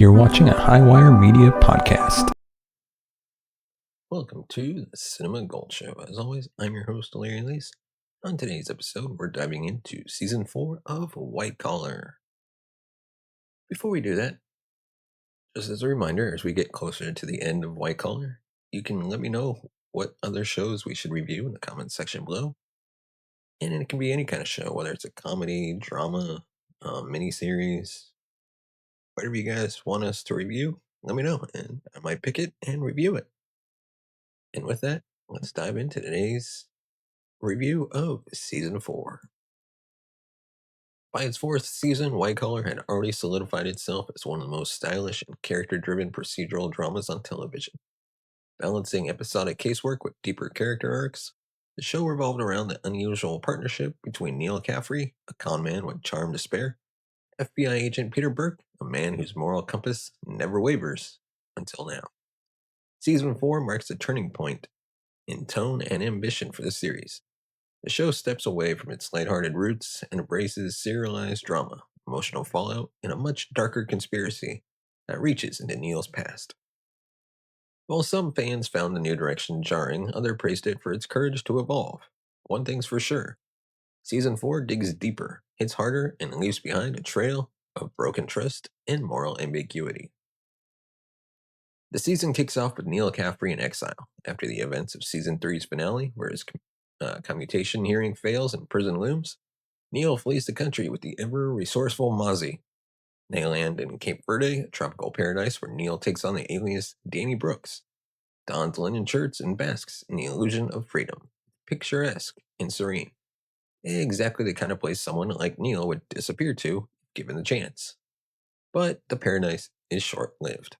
You're watching a Highwire Media podcast. Welcome to the Cinema Gold Show. As always, I'm your host, Larry Leese. On today's episode, we're diving into Season 4 of White Collar. Before we do that, just as a reminder, as we get closer to the end of White Collar, you can let me know what other shows we should review in the comments section below. And it can be any kind of show, whether it's a comedy, drama, miniseries, whatever you guys want us to review, let me know, and I might pick it and review it. And with that, let's dive into today's review of Season 4. By its fourth season, White Collar had already solidified itself as one of the most stylish and character-driven procedural dramas on television. Balancing episodic casework with deeper character arcs, the show revolved around the unusual partnership between Neal Caffrey, a con man with charm to spare, FBI agent Peter Burke, a man whose moral compass never wavers, until now. Season 4 marks a turning point in tone and ambition for the series. The show steps away from its lighthearted roots and embraces serialized drama, emotional fallout, and a much darker conspiracy that reaches into Neal's past. While some fans found the new direction jarring, others praised it for its courage to evolve. One thing's for sure: Season 4 digs deeper, hits harder, and leaves behind a trail of broken trust and moral ambiguity. The season kicks off with Neal Caffrey in exile after the events of Season 3's finale, where his commutation hearing fails and prison looms. Neal flees the country with the ever-resourceful Mozzie. They land in Cape Verde, a tropical paradise where Neal takes on the alias Danny Brooks, dons linen shirts and basks in the illusion of freedom. Picturesque and serene. Exactly the kind of place someone like Neal would disappear to, given the chance. But the paradise is short-lived.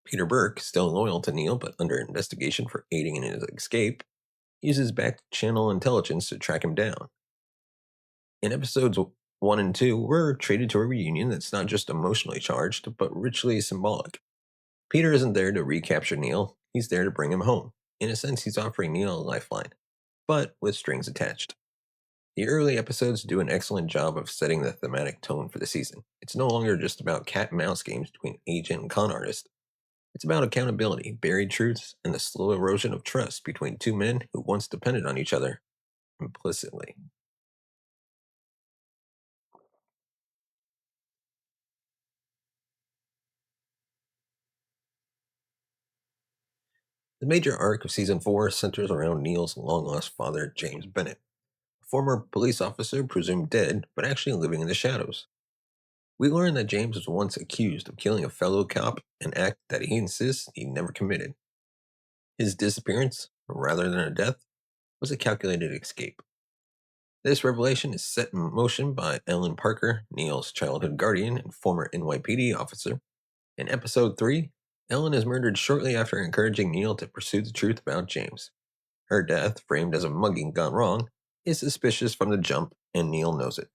Peter Burke, still loyal to Neal but under investigation for aiding in his escape, uses back-channel intelligence to track him down. In episodes 1 and 2, we're treated to a reunion that's not just emotionally charged, but richly symbolic. Peter isn't there to recapture Neal, he's there to bring him home. In a sense, he's offering Neal a lifeline, but with strings attached. The early episodes do an excellent job of setting the thematic tone for the season. It's no longer just about cat and mouse games between agent and con artist. It's about accountability, buried truths, and the slow erosion of trust between two men who once depended on each other implicitly. The major arc of Season 4 centers around Neal's long-lost father, James Bennett, a former police officer presumed dead, but actually living in the shadows. We learn that James was once accused of killing a fellow cop, an act that he insists he never committed. His disappearance, rather than a death, was a calculated escape. This revelation is set in motion by Ellen Parker, Neal's childhood guardian and former NYPD officer. In Episode 3, Ellen is murdered shortly after encouraging Neal to pursue the truth about James. Her death, framed as a mugging gone wrong, is suspicious from the jump, and Neal knows it.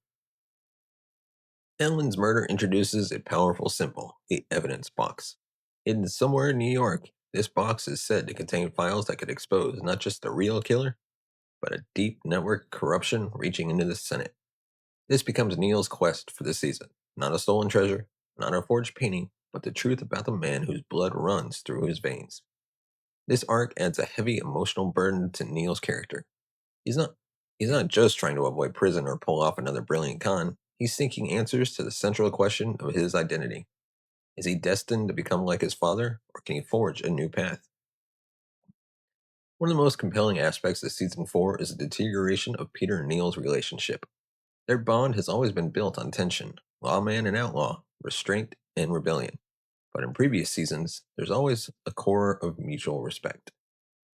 Ellen's murder introduces a powerful symbol, the evidence box. Hidden somewhere in New York, this box is said to contain files that could expose not just the real killer, but a deep network of corruption reaching into the Senate. This becomes Neal's quest for the season. Not a stolen treasure, not a forged painting, but the truth about the man whose blood runs through his veins. This arc adds a heavy emotional burden to Neal's character. He's not just trying to avoid prison or pull off another brilliant con. He's seeking answers to the central question of his identity. Is he destined to become like his father, or can he forge a new path? One of the most compelling aspects of Season 4 is the deterioration of Peter and Neal's relationship. Their bond has always been built on tension, lawman and outlaw, restraint and rebellion. But in previous seasons, there's always a core of mutual respect.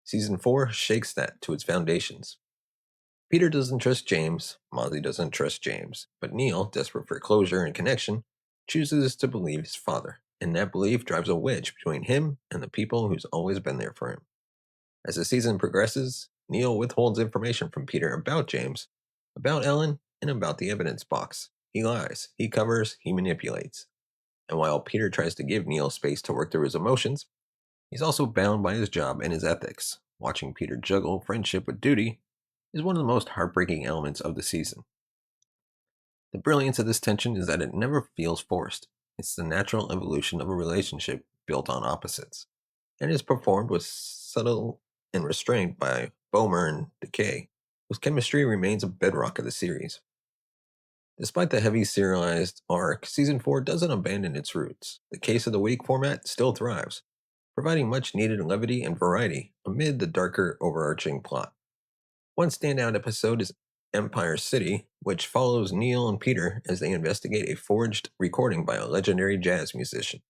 Season 4 shakes that to its foundations. Peter doesn't trust James, Mozzie doesn't trust James, but Neal, desperate for closure and connection, chooses to believe his father, and that belief drives a wedge between him and the people who's always been there for him. As the season progresses, Neal withholds information from Peter about James, about Ellen, and about the evidence box. He lies, he covers, he manipulates. And while Peter tries to give Neal space to work through his emotions, he's also bound by his job and his ethics. Watching Peter juggle friendship with duty is one of the most heartbreaking elements of the season. The brilliance of this tension is that it never feels forced. It's the natural evolution of a relationship built on opposites, and is performed with subtle and restraint by Bomer and Decay, whose chemistry remains a bedrock of the series. Despite the heavy serialized arc, Season 4 doesn't abandon its roots. The Case of the Week format still thrives, providing much needed levity and variety amid the darker overarching plot. One standout episode is Empire City, which follows Neal and Peter as they investigate a forged recording by a legendary jazz musician.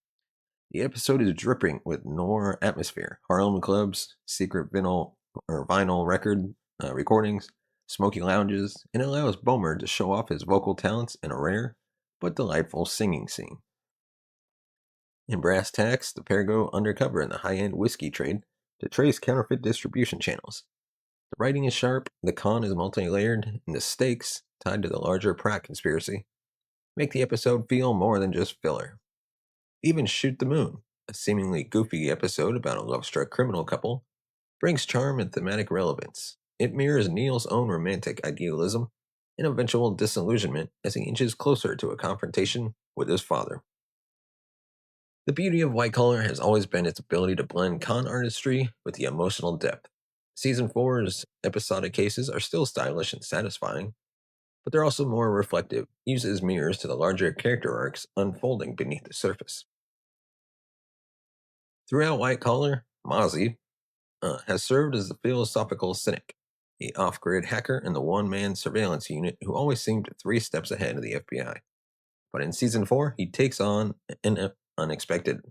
The episode is dripping with noir atmosphere, Harlem clubs, secret vinyl record recordings, smoky lounges, and allows Bomer to show off his vocal talents in a rare but delightful singing scene. In Brass Tacks, the pair go undercover in the high-end whiskey trade to trace counterfeit distribution channels. The writing is sharp, the con is multi-layered, and the stakes, tied to the larger Pratt conspiracy, make the episode feel more than just filler. Even Shoot the Moon, a seemingly goofy episode about a love-struck criminal couple, brings charm and thematic relevance. It mirrors Neal's own romantic idealism and eventual disillusionment as he inches closer to a confrontation with his father. The beauty of White Collar has always been its ability to blend con artistry with the emotional depth. Season 4's episodic cases are still stylish and satisfying, but they're also more reflective, used as mirrors to the larger character arcs unfolding beneath the surface. Throughout White Collar, Mozzie has served as the philosophical cynic, the off grid hacker and the one man surveillance unit who always seemed 3 steps ahead of the FBI. But in Season 4, he takes on an unexpected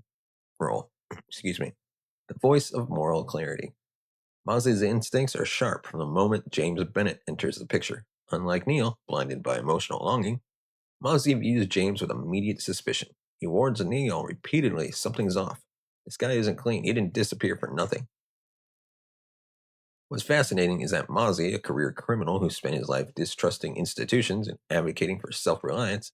role. Excuse me. The voice of moral clarity. Mozzie's instincts are sharp from the moment James Bennett enters the picture. Unlike Neal, blinded by emotional longing, Mozzie views James with immediate suspicion. He warns Neal repeatedly something's off. This guy isn't clean. He didn't disappear for nothing. What's fascinating is that Mozzie, a career criminal who spent his life distrusting institutions and advocating for self-reliance,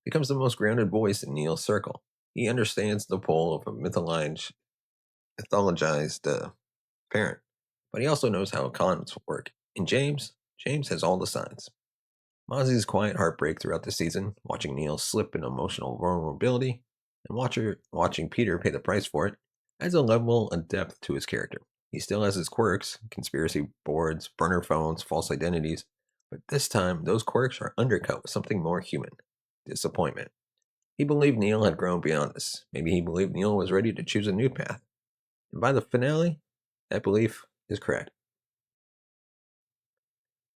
becomes the most grounded voice in Neal's circle. He understands the pull of a mythologized parent, but he also knows how cons work. In James has all the signs. Mozzie's quiet heartbreak throughout the season, watching Neal slip in emotional vulnerability, and watching Peter pay the price for it, adds a level of depth to his character. He still has his quirks, conspiracy boards, burner phones, false identities, but this time those quirks are undercut with something more human: disappointment. He believed Neal had grown beyond this. Maybe he believed Neal was ready to choose a new path. And by the finale, that belief is correct.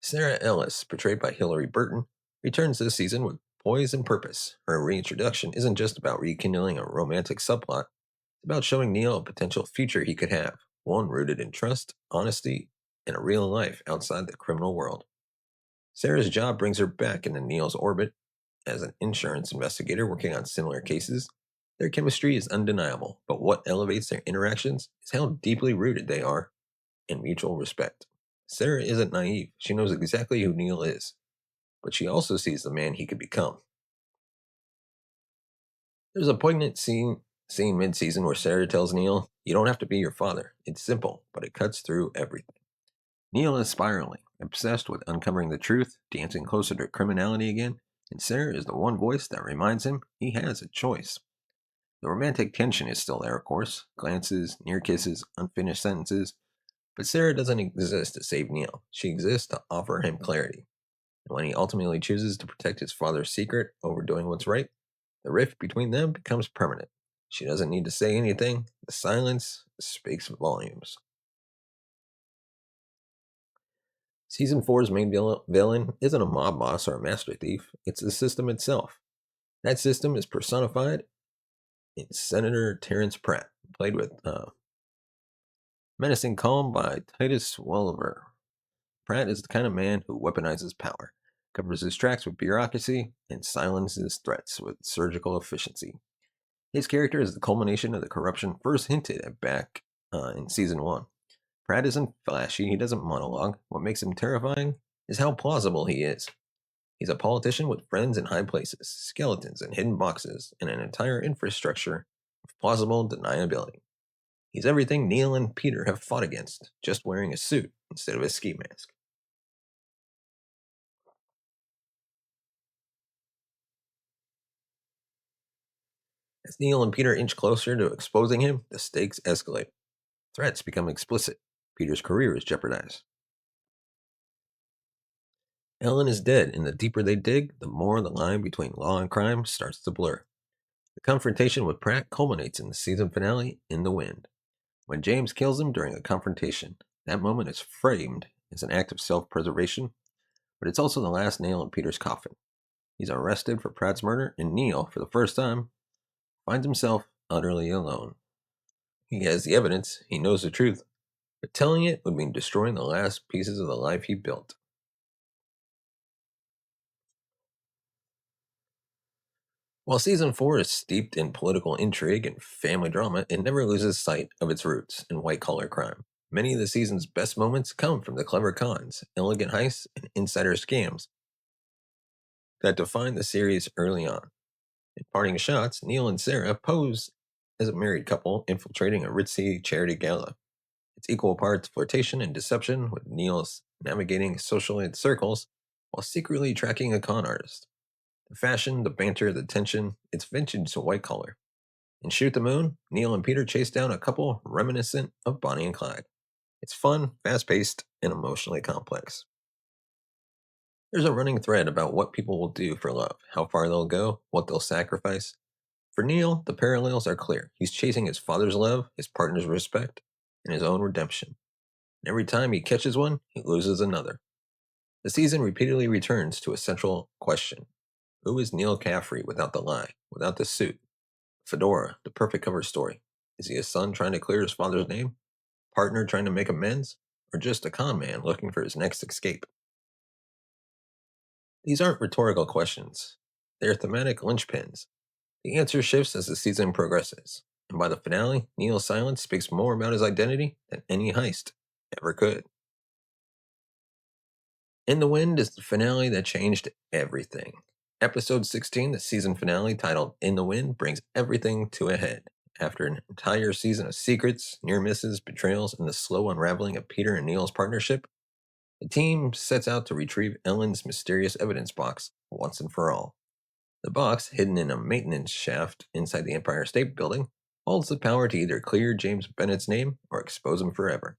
Sarah Ellis, portrayed by Hilary Burton, returns this season with poise and purpose. Her reintroduction isn't just about rekindling a romantic subplot, it's about showing Neal a potential future he could have, one rooted in trust, honesty, and a real life outside the criminal world. Sarah's job brings her back into Neal's orbit as an insurance investigator working on similar cases. Their chemistry is undeniable, but what elevates their interactions is how deeply rooted they are in mutual respect. Sarah isn't naive. She knows exactly who Neal is, but she also sees the man he could become. There's a poignant scene mid-season where Sarah tells Neal, "You don't have to be your father. It's simple, but it cuts through everything." Neal is spiraling, obsessed with uncovering the truth, dancing closer to criminality again, and Sarah is the one voice that reminds him he has a choice. The romantic tension is still there, of course: glances, near kisses, unfinished sentences, but Sarah doesn't exist to save Neal. She exists to offer him clarity. And when he ultimately chooses to protect his father's secret over doing what's right, the rift between them becomes permanent. She doesn't need to say anything. The silence speaks volumes. Season 4's main villain isn't a mob boss or a master thief, it's the system itself. That system is personified in Senator Terrence Pratt, played with menacing calm by Titus Welliver. Pratt is the kind of man who weaponizes power, covers his tracks with bureaucracy, and silences threats with surgical efficiency. His character is the culmination of the corruption first hinted at back in Season 1. Pratt isn't flashy, he doesn't monologue. What makes him terrifying is how plausible he is. He's a politician with friends in high places, skeletons in hidden boxes, and an entire infrastructure of plausible deniability. He's everything Neal and Peter have fought against, just wearing a suit instead of a ski mask. As Neal and Peter inch closer to exposing him, the stakes escalate. Threats become explicit. Peter's career is jeopardized. Ellen is dead, and the deeper they dig, the more the line between law and crime starts to blur. The confrontation with Pratt culminates in the season finale, In the Wind. When James kills him during a confrontation, that moment is framed as an act of self-preservation, but it's also the last nail in Peter's coffin. He's arrested for Pratt's murder, and Neal, for the first time, finds himself utterly alone. He has the evidence, he knows the truth, but telling it would mean destroying the last pieces of the life he built. While season 4 is steeped in political intrigue and family drama, it never loses sight of its roots in white collar crime. Many of the season's best moments come from the clever cons, elegant heists, and insider scams that defined the series early on. In parting shots, Neil and Sarah pose as a married couple infiltrating a ritzy charity gala. It's equal parts flirtation and deception, with Neil's navigating socialite circles while secretly tracking a con artist. The fashion, the banter, the tension, it's vintage to white collar. In Shoot the Moon, Neil and Peter chase down a couple reminiscent of Bonnie and Clyde. It's fun, fast paced, and emotionally complex. There's a running thread about what people will do for love, how far they'll go, what they'll sacrifice. For Neil, the parallels are clear. He's chasing his father's love, his partner's respect, and his own redemption. And every time he catches one, he loses another. The season repeatedly returns to a central question. Who is Neil Caffrey without the lie, without the suit? Fedora, the perfect cover story. Is he a son trying to clear his father's name? Partner trying to make amends? Or just a con man looking for his next escape? These aren't rhetorical questions. They're thematic linchpins. The answer shifts as the season progresses, and by the finale, Neil's silence speaks more about his identity than any heist ever could. In the Wind is the finale that changed everything. Episode 16, the season finale titled In the Wind, brings everything to a head. After an entire season of secrets, near misses, betrayals, and the slow unraveling of Peter and Neil's partnership, the team sets out to retrieve Ellen's mysterious evidence box once and for all. The box, hidden in a maintenance shaft inside the Empire State Building, holds the power to either clear James Bennett's name or expose him forever.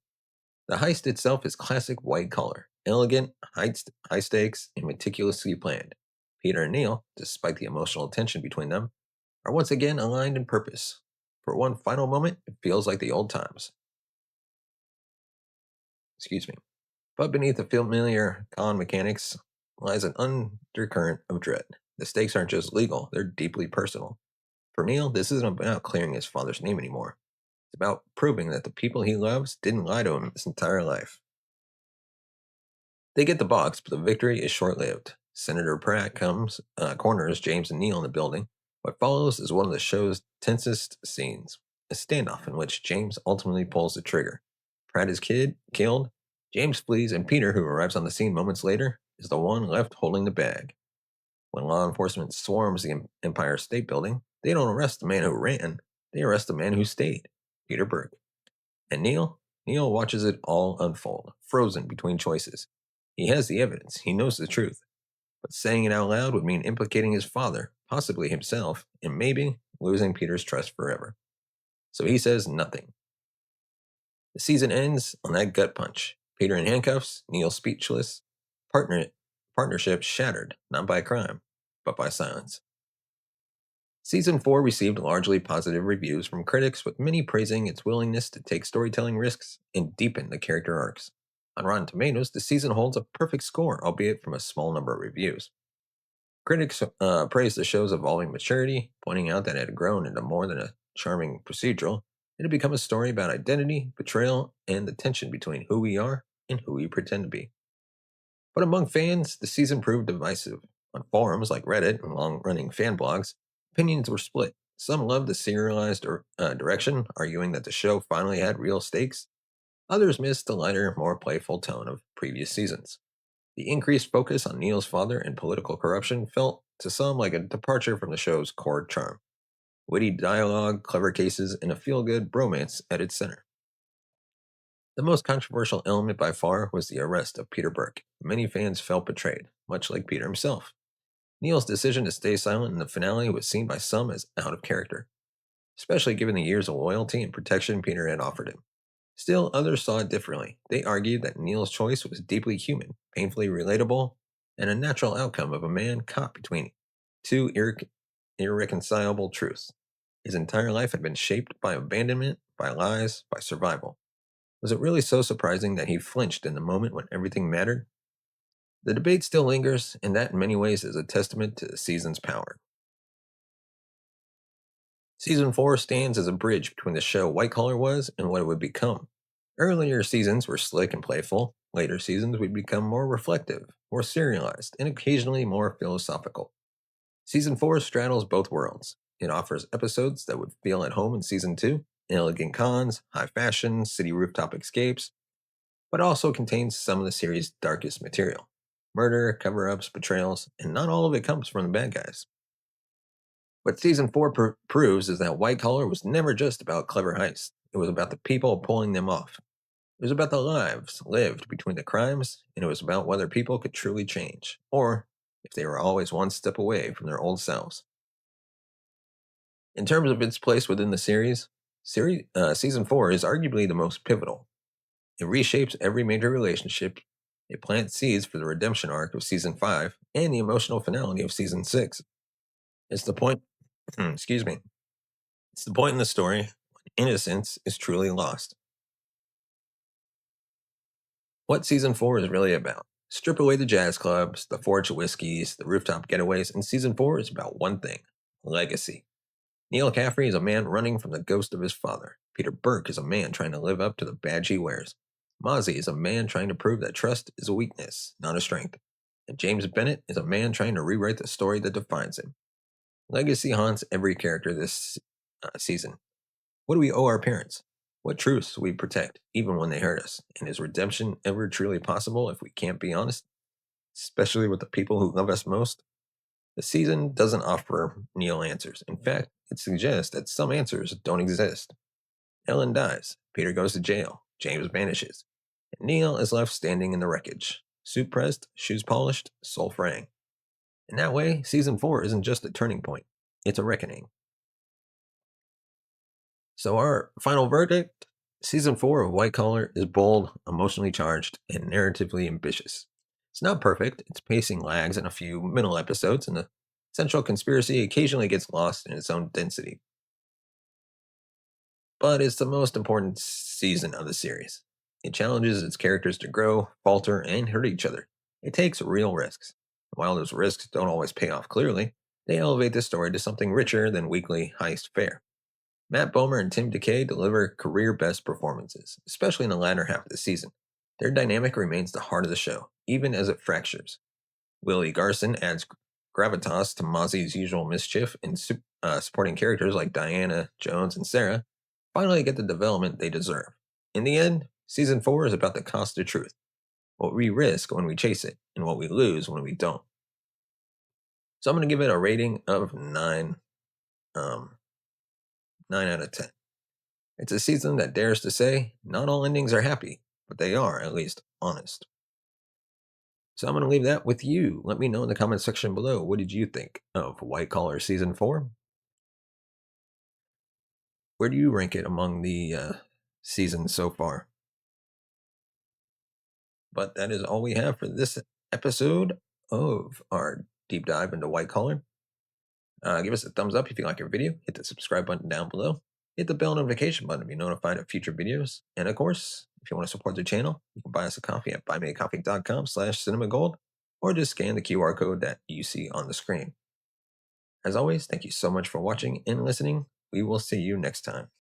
The heist itself is classic white collar, elegant, high stakes, and meticulously planned. Peter and Neil, despite the emotional tension between them, are once again aligned in purpose. For one final moment, it feels like the old times. Excuse me. But beneath the familiar con mechanics lies an undercurrent of dread. The stakes aren't just legal, they're deeply personal. For Neil, this isn't about clearing his father's name anymore. It's about proving that the people he loves didn't lie to him his entire life. They get the box, but the victory is short-lived. Senator Pratt corners James and Neil in the building. What follows is one of the show's tensest scenes, a standoff in which James ultimately pulls the trigger. Pratt is killed, James flees, and Peter, who arrives on the scene moments later, is the one left holding the bag. When law enforcement swarms the Empire State Building, they don't arrest the man who ran, they arrest the man who stayed, Peter Burke. And Neil watches it all unfold, frozen between choices. He has the evidence, he knows the truth, but saying it out loud would mean implicating his father, possibly himself, and maybe losing Peter's trust forever. So he says nothing. The season ends on that gut punch. Peter in handcuffs, Neil speechless, partnership shattered, not by crime, but by silence. Season 4 received largely positive reviews from critics, with many praising its willingness to take storytelling risks and deepen the character arcs. On Rotten Tomatoes, the season holds a perfect score, albeit from a small number of reviews. Critics praised the show's evolving maturity, pointing out that it had grown into more than a charming procedural. It had become a story about identity, betrayal, and the tension between who we are and who we pretend to be. But among fans, the season proved divisive. On forums like Reddit and long-running fan blogs, opinions were split. Some loved the serialized direction, arguing that the show finally had real stakes. Others missed the lighter, more playful tone of previous seasons. The increased focus on Neil's father and political corruption felt to some like a departure from the show's core charm. Witty dialogue, clever cases, and a feel-good bromance at its center. The most controversial element by far was the arrest of Peter Burke. Many fans felt betrayed, much like Peter himself. Neil's decision to stay silent in the finale was seen by some as out of character. especially given the years of loyalty and protection Peter had offered him. Still, others saw it differently. They argued that Neal's choice was deeply human, painfully relatable, and a natural outcome of a man caught between two irreconcilable truths. His entire life had been shaped by abandonment, by lies, by survival. Was it really so surprising that he flinched in the moment when everything mattered? The debate still lingers, and that in many ways is a testament to the season's power. Season 4 stands as a bridge between the show White Collar was and what it would become. Earlier seasons were slick and playful, later seasons would become more reflective, more serialized, and occasionally more philosophical. Season 4 straddles both worlds. It offers episodes that would feel at home in Season 2, elegant cons, high fashion, city rooftop escapes, but also contains some of the series' darkest material murder, cover ups, betrayals, and not all of it comes from the bad guys. What Season 4 proves is that White Collar was never just about clever heists, it was about the people pulling them off. It was about the lives lived between the crimes, and it was about whether people could truly change, or if they were always one step away from their old selves. In terms of its place within the Season 4 is arguably the most pivotal. It reshapes every major relationship. It plants seeds for the redemption arc of Season 5 and the emotional finality of Season 6. It's the point, excuse me, it's the point in the story when innocence is truly lost. What Season 4 is really about. Strip away the jazz clubs, the forged whiskeys, the rooftop getaways, and Season 4 is about one thing legacy. Neal Caffrey is a man running from the ghost of his father. Peter Burke is a man trying to live up to the badge he wears. Mozzie is a man trying to prove that trust is a weakness, not a strength. And James Bennett is a man trying to rewrite the story that defines him. Legacy haunts every character this season. What do we owe our parents? What truths do we protect, even when they hurt us? And is redemption ever truly possible if we can't be honest? Especially with the people who love us most? The season doesn't offer Neal answers. In fact, it suggests that some answers don't exist. Ellen dies, Peter goes to jail, James vanishes, and Neal is left standing in the wreckage. Suit pressed, shoes polished, soul fraying. In that way, Season 4 isn't just a turning point, it's a reckoning. So, our final verdict Season 4 of White Collar is bold, emotionally charged, and narratively ambitious. It's not perfect, its pacing lags in a few middle episodes, and the central conspiracy occasionally gets lost in its own density. But it's the most important season of the series. It challenges its characters to grow, falter, and hurt each other. It takes real risks. While those risks don't always pay off clearly, they elevate the story to something richer than weekly heist fare. Matt Bomer and Tim DeKay deliver career best performances, especially in the latter half of the season. Their dynamic remains the heart of the show, even as it fractures. Willie Garson adds gravitas to Mozzie's usual mischief, and supporting characters like Diana, Jones, and Sarah finally get the development they deserve. In the end, Season 4 is about the cost of truth, what we risk when we chase it, and what we lose when we don't. So I'm going to give it a rating of 9 out of 10. It's a season that dares to say, not all endings are happy, but they are, at least, honest. So I'm going to leave that with you. Let me know in the comment section below, what did you think of White Collar Season 4? Where do you rank it among the seasons so far? But that is all we have for this episode of our deep dive into White Collar. Give us a thumbs up if you like our video. Hit the subscribe button down below. Hit the bell notification button to be notified of future videos. And of course, if you want to support the channel, you can buy us a coffee at buymeacoffee.com/cinemagold or just scan the QR code that you see on the screen. As always, thank you so much for watching and listening. We will see you next time.